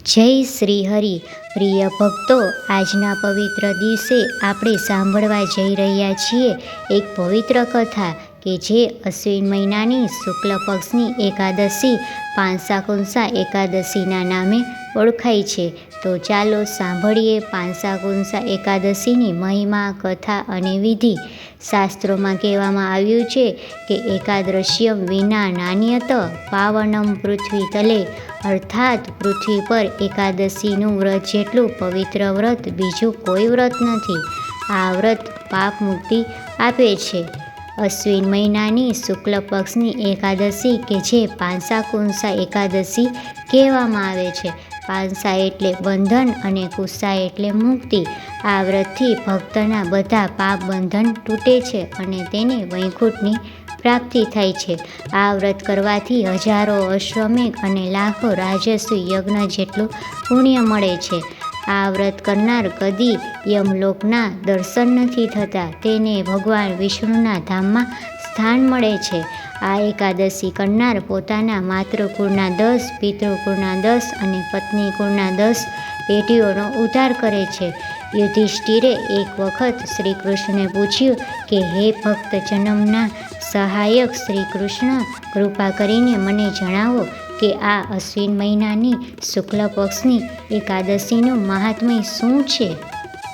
જય શ્રી હરિ. પ્રિય ભક્તો, આજના પવિત્ર દિવસે આપણે સાંભળવા જઈ રહ્યા છીએ એક પવિત્ર કથા કે જે અશ્વિન મહિનાની શુક્લ પક્ષની એકાદશી પાંસાકુંસા એકાદશીના નામે ઓળખાય છે. તો ચાલો સાંભળીએ પાંસાકુંસા એકાદશીની મહિમા, કથા અને વિધિ. શાસ્ત્રોમાં કહેવામાં આવ્યું છે કે એકાદશ્યમ વિના નાન્યત પાવનમ પૃથ્વી તલે, અર્થાત પૃથ્વી પર એકાદશીનું વ્રત જેટલું પવિત્ર વ્રત બીજું કોઈ વ્રત નથી. આ વ્રત પાપ મુક્તિ આપે છે. અશ્વિન મહિનાની શુક્લ પક્ષની એકાદશી કે જે પાંસાકુંસા એકાદશી કહેવામાં આવે છે. પાંસા એટલે બંધન અને કુંસા એટલે મુક્તિ. આ વ્રતથી ભક્તના બધા પાપ બંધન તૂટે છે અને તેને વૈકુંઠની પ્રાપ્તિ થાય છે. આ વ્રત કરવાથી હજારો અશ્વમેઘ અને લાખો રાજસૂય યજ્ઞ જેટલું પુણ્ય મળે છે. આ વ્રત કરનાર કદી યમલોકના દર્શન નથી થતા, તેને ભગવાન વિષ્ણુના ધામમાં સ્થાન મળે છે. આ એકાદશી કરનાર પોતાના માતૃકુળના 10, પિતૃકુળના 10 અને પત્નીકુળના 10 પેઢીઓનો ઉદ્ધાર કરે છે. યુધિષ્ઠિરે એક વખત શ્રી કૃષ્ણને પૂછ્યું કે હે ભક્ત જનમના સહાયક શ્રી કૃષ્ણ, કૃપા કરીને મને જણાવો કે આ અશ્વિન મહિનાની શુક્લ પક્ષની એકાદશીનું મહાત્મ્ય શું છે?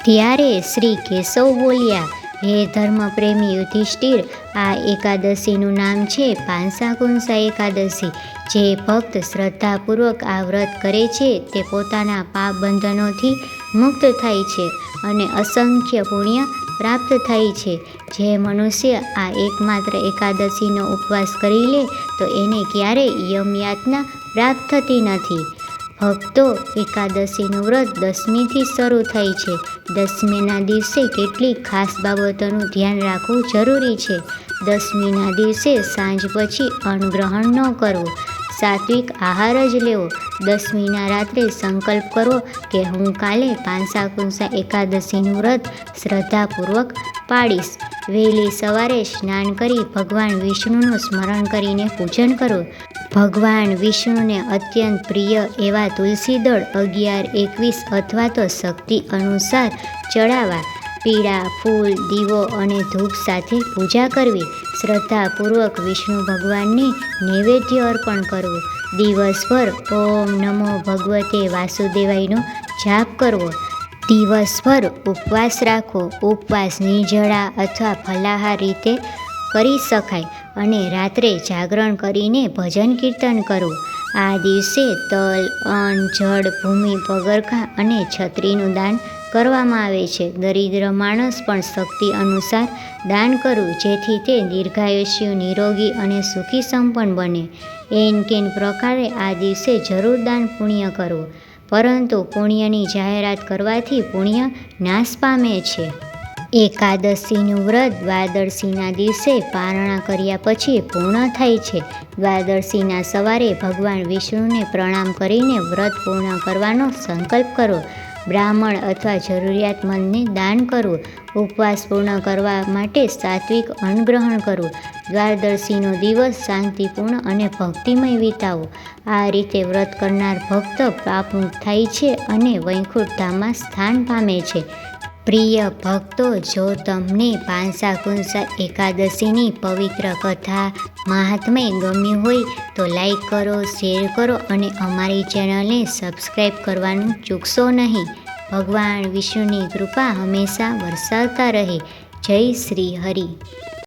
ત્યારે શ્રી કેશવ બોલ્યા, હે ધર્મપ્રેમી યુધિષ્ઠિર, આ એકાદશીનું નામ છે પાંસાકુંસા એકાદશી. જે ભક્ત શ્રદ્ધાપૂર્વક આ વ્રત કરે છે તે પોતાના પાપ બંધનોથી મુક્ત થાય છે અને અસંખ્ય પુણ્ય પ્રાપ્ત થાય છે. જે મનુષ્ય આ એકમાત્ર એકાદશીનો ઉપવાસ કરી લે તો એને ક્યારેય યમયાતના પ્રાપ્ત થતી નથી. ભક્તો, એકાદશીનું વ્રત દસમીથી શરૂ થાય છે. દસમીના દિવસે કેટલીક ખાસ બાબતોનું ધ્યાન રાખવું જરૂરી છે. દસમીના દિવસે સાંજ પછી અન્નગ્રહણ ન કરવું, સાત્વિક આહાર જ લેવો. દસમીના રાત્રે સંકલ્પ કરવો કે હું કાલે પાંસાકુંસા એકાદશીનું વ્રત શ્રદ્ધાપૂર્વક પાળીશ. વહેલી સવારે સ્નાન કરી ભગવાન વિષ્ણુનું સ્મરણ કરીને પૂજન કરવું. ભગવાન વિષ્ણુને અત્યંત પ્રિય એવા તુલસીદળ 11, 21 અથવા તો શક્તિ અનુસાર ચડાવવા. પીળા ફૂલ, દીવો અને ધૂપ સાથે પૂજા કરવી. શ્રદ્ધાપૂર્વક વિષ્ણુ ભગવાનને નૈવેદ્ય અર્પણ કરવું. દિવસભર ઓમ નમો ભગવતે વાસુદેવાયનો જાપ કરવો. દિવસભર ઉપવાસ રાખવો. ઉપવાસ નિર્જળા અથવા ફલાહાર રીતે કરી શકાય અને રાત્રે જાગરણ કરીને ભજન કીર્તન કરવું. આ દિવસે તલ, અન્ન, જળ, ભૂમિ, પગરખાં અને છત્રીનું દાન કરવામાં આવે છે. દરિદ્ર માણસ પણ શક્તિ અનુસાર દાન કરવું, જેથી તે દીર્ઘાયુષ્ય, નિરોગી અને સુખી સંપન્ન બને. એન કેન પ્રકારે આ દિવસે જરૂર દાન પુણ્ય કરવું, પરંતુ પુણ્યની જાહેરાત કરવાથી પુણ્ય નાશ પામે છે. એકાદશીનું વ્રત દ્વાદશીના દિવસે પારણા કર્યા પછી પૂર્ણ થાય છે. દ્વાદશીના સવારે ભગવાન વિષ્ણુને પ્રણામ કરીને વ્રત પૂર્ણ કરવાનો સંકલ્પ કરવો. બ્રાહ્મણ અથવા જરૂરિયાતમંદને દાન કરવું. ઉપવાસ પૂર્ણ કરવા માટે સાત્વિક અન્ન ગ્રહણ કરવું. દ્વાદશીનો દિવસ શાંતિપૂર્ણ અને ભક્તિમય વિતાવો. આ રીતે વ્રત કરનાર ભક્ત પાપમુક્ત થાય છે અને વૈકુંઠ ધામમાં સ્થાન પામે છે. પ્રિય ભક્તો, જો તમને પાંસાકુંસા એકાદશીની પવિત્ર કથા, મહાત્મ્ય ગમ્યું હોય તો લાઈક કરો, શેર કરો અને અમારી ચેનલને સબસ્ક્રાઈબ કરવાનું ચૂકશો નહીં. ભગવાન વિષ્ણુની કૃપા હંમેશા વરસાવતા રહે. જય શ્રી હરિ.